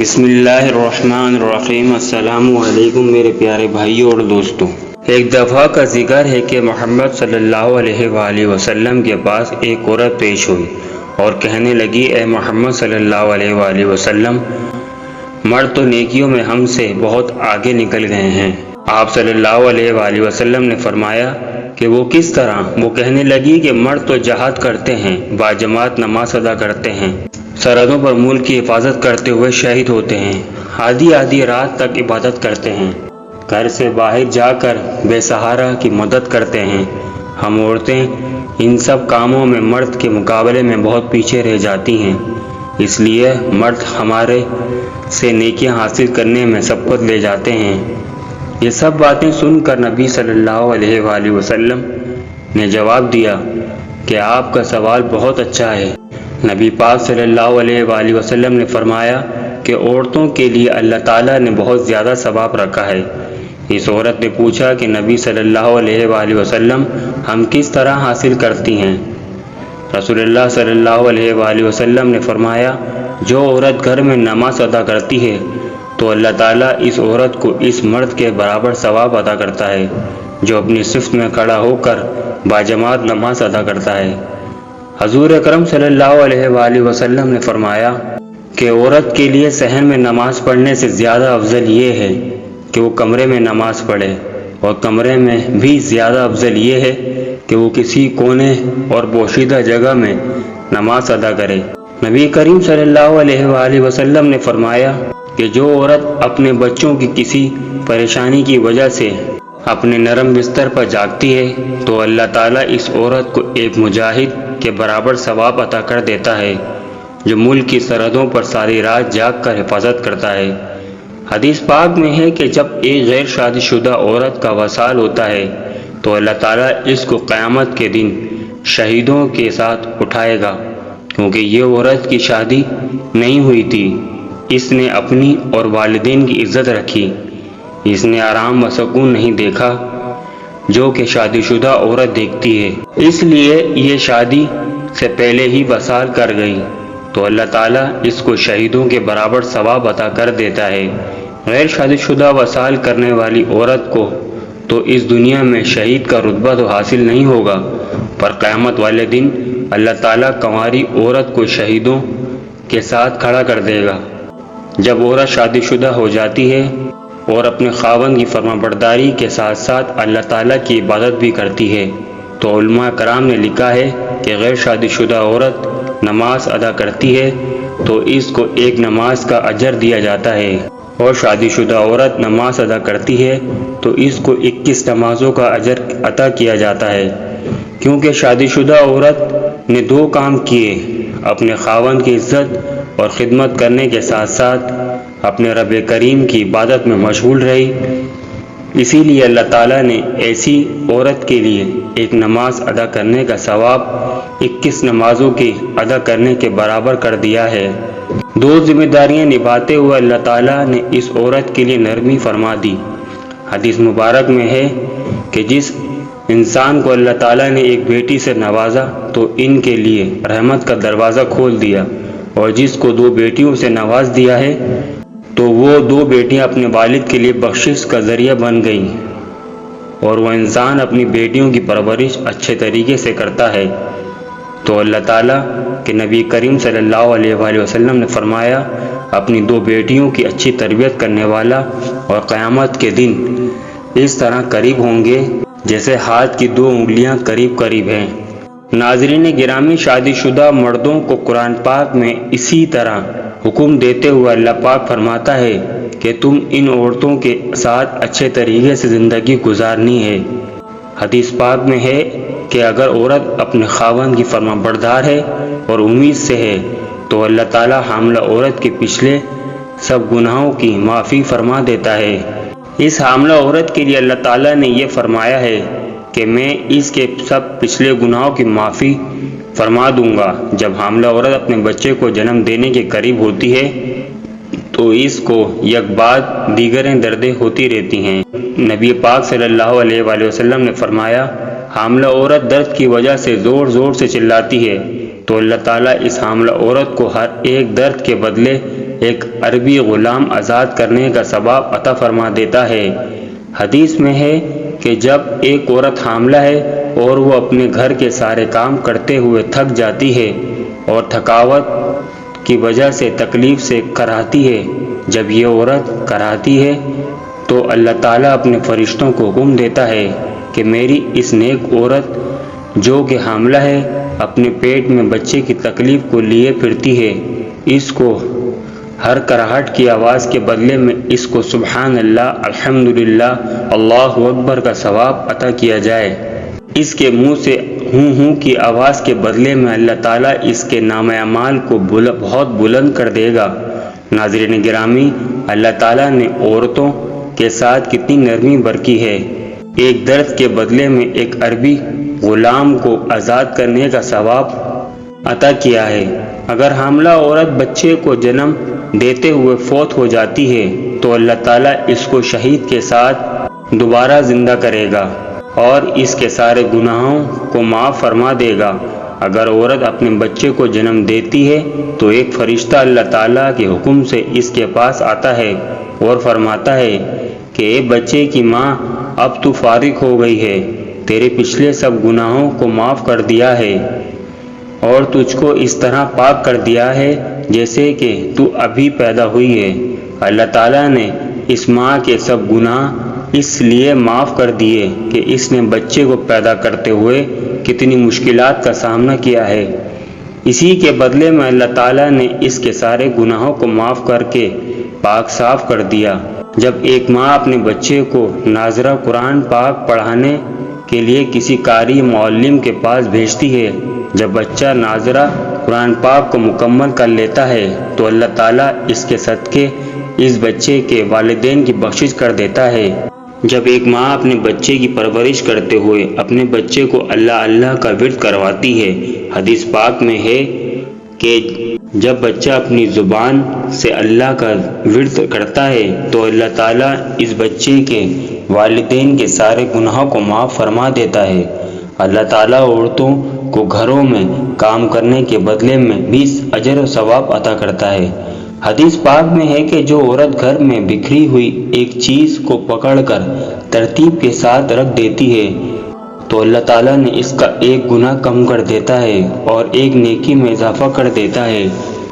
بسم اللہ الرحمن الرحیم۔ السلام علیکم میرے پیارے بھائیوں اور دوستوں۔ ایک دفعہ کا ذکر ہے کہ محمد صلی اللہ علیہ وآلہ وسلم کے پاس ایک عورت پیش ہوئی اور کہنے لگی، اے محمد صلی اللہ علیہ وآلہ وسلم، مرد تو نیکیوں میں ہم سے بہت آگے نکل گئے ہیں۔ آپ صلی اللہ علیہ وآلہ وسلم نے فرمایا کہ وہ کس طرح؟ وہ کہنے لگی کہ مرد تو جہاد کرتے ہیں، باجماعت نماز ادا کرتے ہیں، سرحدوں پر ملک کی حفاظت کرتے ہوئے شہید ہوتے ہیں، آدھی رات تک عبادت کرتے ہیں، گھر سے باہر جا کر بے سہارا کی مدد کرتے ہیں۔ ہم عورتیں ان سب کاموں میں مرد کے مقابلے میں بہت پیچھے رہ جاتی ہیں، اس لیے مرد ہمارے سے نیکیاں حاصل کرنے میں سبقت لے جاتے ہیں۔ یہ سب باتیں سن کر نبی صلی اللہ علیہ وآلہ وسلم نے جواب دیا کہ آپ کا سوال بہت اچھا ہے۔ نبی پاک صلی اللہ علیہ وآلہ وسلم نے فرمایا کہ عورتوں کے لیے اللہ تعالیٰ نے بہت زیادہ ثواب رکھا ہے۔ اس عورت نے پوچھا کہ نبی صلی اللہ علیہ وآلہ وسلم ہم کس طرح حاصل کرتی ہیں؟ رسول اللہ صلی اللہ علیہ وآلہ وسلم نے فرمایا، جو عورت گھر میں نماز ادا کرتی ہے تو اللہ تعالیٰ اس عورت کو اس مرد کے برابر ثواب عطا کرتا ہے جو اپنی صف میں کھڑا ہو کر باجماعت نماز ادا کرتا ہے۔ حضور اکرم صلی اللہ علیہ وآلہ وسلم نے فرمایا کہ عورت کے لیے صحن میں نماز پڑھنے سے زیادہ افضل یہ ہے کہ وہ کمرے میں نماز پڑھے، اور کمرے میں بھی زیادہ افضل یہ ہے کہ وہ کسی کونے اور پوشیدہ جگہ میں نماز ادا کرے۔ نبی کریم صلی اللہ علیہ وآلہ وسلم نے فرمایا کہ جو عورت اپنے بچوں کی کسی پریشانی کی وجہ سے اپنے نرم بستر پر جاگتی ہے تو اللہ تعالیٰ اس عورت کو ایک مجاہد کے برابر ثواب عطا کر دیتا ہے جو ملک کی سرحدوں پر ساری رات جاگ کر حفاظت کرتا ہے۔ حدیث پاک میں ہے کہ جب ایک غیر شادی شدہ عورت کا وصال ہوتا ہے تو اللہ تعالیٰ اس کو قیامت کے دن شہیدوں کے ساتھ اٹھائے گا، کیونکہ یہ عورت کی شادی نہیں ہوئی تھی، اس نے اپنی اور والدین کی عزت رکھی، اس نے آرام و سکون نہیں دیکھا جو کہ شادی شدہ عورت دیکھتی ہے، اس لیے یہ شادی سے پہلے ہی وصال کر گئی تو اللہ تعالیٰ اس کو شہیدوں کے برابر ثواب عطا کر دیتا ہے۔ غیر شادی شدہ وصال کرنے والی عورت کو تو اس دنیا میں شہید کا رتبہ تو حاصل نہیں ہوگا، پر قیامت والے دن اللہ تعالیٰ کنواری عورت کو شہیدوں کے ساتھ کھڑا کر دے گا۔ جب عورت شادی شدہ ہو جاتی ہے اور اپنے خاوند کی فرمانبرداری کے ساتھ ساتھ اللہ تعالیٰ کی عبادت بھی کرتی ہے تو علماء کرام نے لکھا ہے کہ غیر شادی شدہ عورت نماز ادا کرتی ہے تو اس کو ایک نماز کا اجر دیا جاتا ہے، اور شادی شدہ عورت نماز ادا کرتی ہے تو اس کو 21 نمازوں کا اجر عطا کیا جاتا ہے، کیونکہ شادی شدہ عورت نے دو کام کیے، اپنے خاوند کی عزت اور خدمت کرنے کے ساتھ ساتھ اپنے رب کریم کی عبادت میں مشغول رہی، اسی لیے اللہ تعالیٰ نے ایسی عورت کے لیے ایک نماز ادا کرنے کا ثواب 21 نمازوں کی ادا کرنے کے برابر کر دیا ہے۔ دو ذمہ داریاں نبھاتے ہوئے اللہ تعالیٰ نے اس عورت کے لیے نرمی فرما دی۔ حدیث مبارک میں ہے کہ جس انسان کو اللہ تعالیٰ نے ایک بیٹی سے نوازا تو ان کے لیے رحمت کا دروازہ کھول دیا، اور جس کو 2 بیٹیوں سے نواز دیا ہے تو وہ 2 بیٹیاں اپنے والد کے لیے بخشش کا ذریعہ بن گئیں، اور وہ انسان اپنی بیٹیوں کی پرورش اچھے طریقے سے کرتا ہے تو اللہ تعالیٰ کے نبی کریم صلی اللہ علیہ وآلہ وسلم نے فرمایا، اپنی 2 بیٹیوں کی اچھی تربیت کرنے والا اور قیامت کے دن اس طرح قریب ہوں گے جیسے ہاتھ کی 2 انگلیاں قریب قریب ہیں۔ ناظرین گرامی، شادی شدہ مردوں کو قرآن پاک میں اسی طرح حکم دیتے ہوئے اللہ پاک فرماتا ہے کہ تم ان عورتوں کے ساتھ اچھے طریقے سے زندگی گزارنی ہے۔ حدیث پاک میں ہے کہ اگر عورت اپنے خاوند کی فرمانبردار ہے اور امید سے ہے تو اللہ تعالیٰ حاملہ عورت کے پچھلے سب گناہوں کی معافی فرما دیتا ہے۔ اس حاملہ عورت کے لیے اللہ تعالیٰ نے یہ فرمایا ہے کہ میں اس کے سب پچھلے گناہوں کی معافی فرما دوں گا۔ جب حاملہ عورت اپنے بچے کو جنم دینے کے قریب ہوتی ہے تو اس کو یک بعد دیگریں دردیں ہوتی رہتی ہیں۔ نبی پاک صلی اللہ علیہ وآلہ وسلم نے فرمایا، حاملہ عورت درد کی وجہ سے زور زور سے چلاتی ہے تو اللہ تعالیٰ اس حاملہ عورت کو ہر ایک درد کے بدلے ایک عربی غلام آزاد کرنے کا ثواب عطا فرما دیتا ہے۔ حدیث میں ہے کہ جب ایک عورت حاملہ ہے اور وہ اپنے گھر کے سارے کام کرتے ہوئے تھک جاتی ہے اور تھکاوٹ کی وجہ سے تکلیف سے کراہتی ہے، جب یہ عورت کراہتی ہے تو اللہ تعالیٰ اپنے فرشتوں کو حکم دیتا ہے کہ میری اس نیک عورت جو کہ حاملہ ہے، اپنے پیٹ میں بچے کی تکلیف کو لیے پھرتی ہے، اس کو ہر کراہٹ کی آواز کے بدلے میں اس کو سبحان اللہ، الحمدللہ، اللہ اکبر کا ثواب عطا کیا جائے۔ اس کے منہ سے ہوں کی آواز کے بدلے میں اللہ تعالیٰ اس کے نامہ اعمال کو بہت بلند کر دے گا۔ ناظرین گرامی، اللہ تعالیٰ نے عورتوں کے ساتھ کتنی نرمی برتی ہے۔ ایک درد کے بدلے میں ایک عربی غلام کو آزاد کرنے کا ثواب عطا کیا ہے۔ اگر حاملہ عورت بچے کو جنم دیتے ہوئے فوت ہو جاتی ہے تو اللہ تعالیٰ اس کو شہید کے ساتھ دوبارہ زندہ کرے گا اور اس کے سارے گناہوں کو معاف فرما دے گا۔ اگر عورت اپنے بچے کو جنم دیتی ہے تو ایک فرشتہ اللہ تعالیٰ کے حکم سے اس کے پاس آتا ہے اور فرماتا ہے کہ اے بچے کی ماں، اب تو فارغ ہو گئی ہے، تیرے پچھلے سب گناہوں کو معاف کر دیا ہے اور تجھ کو اس طرح پاک کر دیا ہے جیسے کہ تو ابھی پیدا ہوئی ہے۔ اللہ تعالیٰ نے اس ماں کے سب گناہ اس لیے معاف کر دیے کہ اس نے بچے کو پیدا کرتے ہوئے کتنی مشکلات کا سامنا کیا ہے۔ اسی کے بدلے میں اللہ تعالیٰ نے اس کے سارے گناہوں کو معاف کر کے پاک صاف کر دیا۔ جب ایک ماں اپنے بچے کو ناظرہ قرآن پاک پڑھانے کے لیے کسی قاری معلم کے پاس بھیجتی ہے، جب بچہ ناظرہ قرآن پاک کو مکمل کر لیتا ہے تو اللہ تعالیٰ اس کے صدقے اس بچے کے والدین کی بخشش کر دیتا ہے۔ جب ایک ماں اپنے بچے کی پرورش کرتے ہوئے اپنے بچے کو اللہ اللہ کا ورد کرواتی ہے، حدیث پاک میں ہے کہ جب بچہ اپنی زبان سے اللہ کا ورد کرتا ہے تو اللہ تعالیٰ اس بچے کے والدین کے سارے گناہوں کو معاف فرما دیتا ہے۔ اللہ تعالیٰ عورتوں کو گھروں میں کام کرنے کے بدلے میں 20 اجر و ثواب عطا کرتا ہے۔ حدیث پاک میں ہے کہ جو عورت گھر میں بکھری ہوئی ایک چیز کو پکڑ کر ترتیب کے ساتھ رکھ دیتی ہے تو اللہ تعالیٰ نے اس کا ایک گناہ کم کر دیتا ہے اور ایک نیکی میں اضافہ کر دیتا ہے،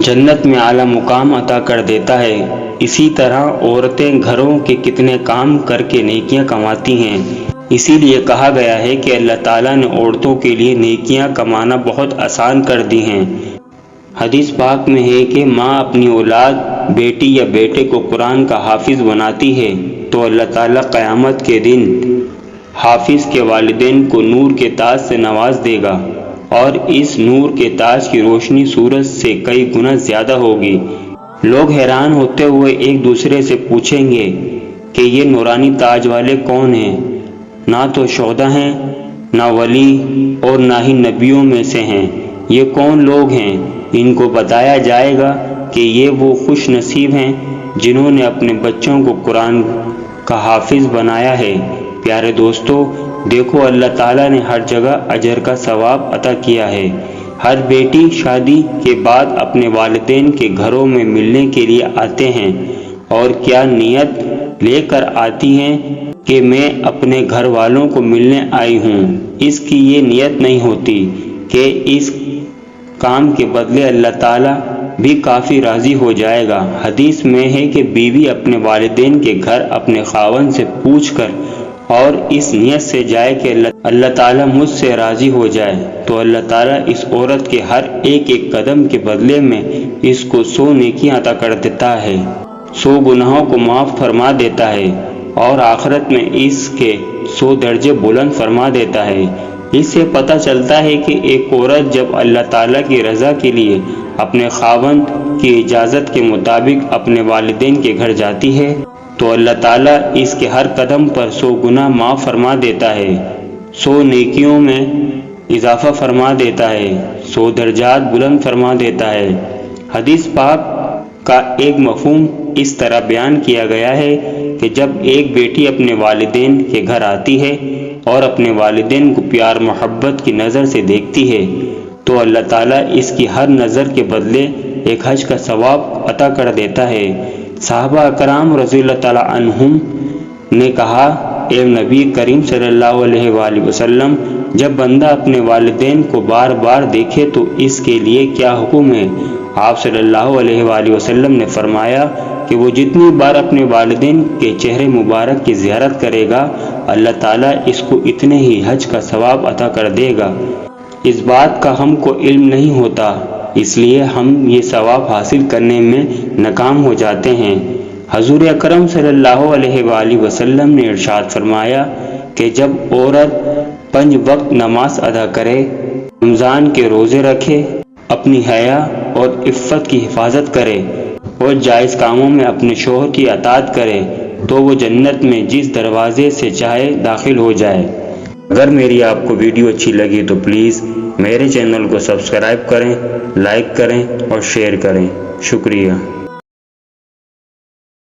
جنت میں اعلیٰ مقام عطا کر دیتا ہے۔ اسی طرح عورتیں گھروں کے کتنے کام کر کے نیکیاں کماتی ہیں۔ اسی لیے کہا گیا ہے کہ اللہ تعالیٰ نے عورتوں کے لیے نیکیاں کمانا بہت آسان کر دی ہیں۔ حدیث پاک میں ہے کہ ماں اپنی اولاد، بیٹی یا بیٹے کو قرآن کا حافظ بناتی ہے تو اللہ تعالیٰ قیامت کے دن حافظ کے والدین کو نور کے تاج سے نواز دے گا اور اس نور کے تاج کی روشنی سورج سے کئی گنا زیادہ ہوگی۔ لوگ حیران ہوتے ہوئے ایک دوسرے سے پوچھیں گے کہ یہ نورانی تاج والے کون ہیں؟ نہ تو شہداء ہیں، نہ ولی اور نہ ہی نبیوں میں سے ہیں، یہ کون لوگ ہیں؟ ان کو بتایا جائے گا کہ یہ وہ خوش نصیب ہیں جنہوں نے اپنے بچوں کو قرآن کا حافظ بنایا ہے۔ پیارے دوستو، دیکھو اللہ تعالیٰ نے ہر جگہ اجر کا ثواب عطا کیا ہے۔ ہر بیٹی شادی کے بعد اپنے والدین کے گھروں میں ملنے کے لیے آتے ہیں اور کیا نیت لے کر آتی ہیں کہ میں اپنے گھر والوں کو ملنے آئی ہوں۔ اس کی یہ نیت نہیں ہوتی کہ اس کام کے بدلے اللہ تعالیٰ بھی کافی راضی ہو جائے گا۔ حدیث میں ہے کہ بیوی اپنے والدین کے گھر اپنے خاوند سے پوچھ کر اور اس نیت سے جائے کہ اللہ تعالیٰ مجھ سے راضی ہو جائے تو اللہ تعالیٰ اس عورت کے ہر ایک قدم کے بدلے میں اس کو 100 نیکیاں عطا کر دیتا ہے، 100 گناہوں کو معاف فرما دیتا ہے اور آخرت میں اس کے 100 درجے بلند فرما دیتا ہے۔ اس سے پتہ چلتا ہے کہ ایک عورت جب اللہ تعالیٰ کی رضا کے لیے اپنے خاوند کی اجازت کے مطابق اپنے والدین کے گھر جاتی ہے تو اللہ تعالیٰ اس کے ہر قدم پر 100 گنا معاف فرما دیتا ہے، 100 نیکیوں میں اضافہ فرما دیتا ہے، 100 درجات بلند فرما دیتا ہے۔ حدیث پاک کا ایک مفہوم اس طرح بیان کیا گیا ہے کہ جب ایک بیٹی اپنے والدین کے گھر آتی ہے اور اپنے والدین کو پیار محبت کی نظر سے دیکھتی ہے تو اللہ تعالیٰ اس کی ہر نظر کے بدلے ایک حج کا ثواب عطا کر دیتا ہے۔ صحابہ کرام رضی اللہ تعالیٰ عنہم نے کہا، اے نبی کریم صلی اللہ علیہ وآلہ وسلم، جب بندہ اپنے والدین کو بار بار دیکھے تو اس کے لیے کیا حکم ہے؟ آپ صلی اللہ علیہ وآلہ وسلم نے فرمایا کہ وہ جتنی بار اپنے والدین کے چہرے مبارک کی زیارت کرے گا، اللہ تعالیٰ اس کو اتنے ہی حج کا ثواب عطا کر دے گا۔ اس بات کا ہم کو علم نہیں ہوتا، اس لیے ہم یہ ثواب حاصل کرنے میں ناکام ہو جاتے ہیں۔ حضور اکرم صلی اللہ علیہ وآلہ وسلم نے ارشاد فرمایا کہ جب عورت 5 وقت نماز ادا کرے، رمضان کے روزے رکھے، اپنی حیا اور عفت کی حفاظت کرے اور جائز کاموں میں اپنے شوہر کی اطاعت کرے تو وہ جنت میں جس دروازے سے چاہے داخل ہو جائے۔ اگر میری آپ کو ویڈیو اچھی لگی تو پلیز میرے چینل کو سبسکرائب کریں، لائک کریں اور شیئر کریں۔ شکریہ۔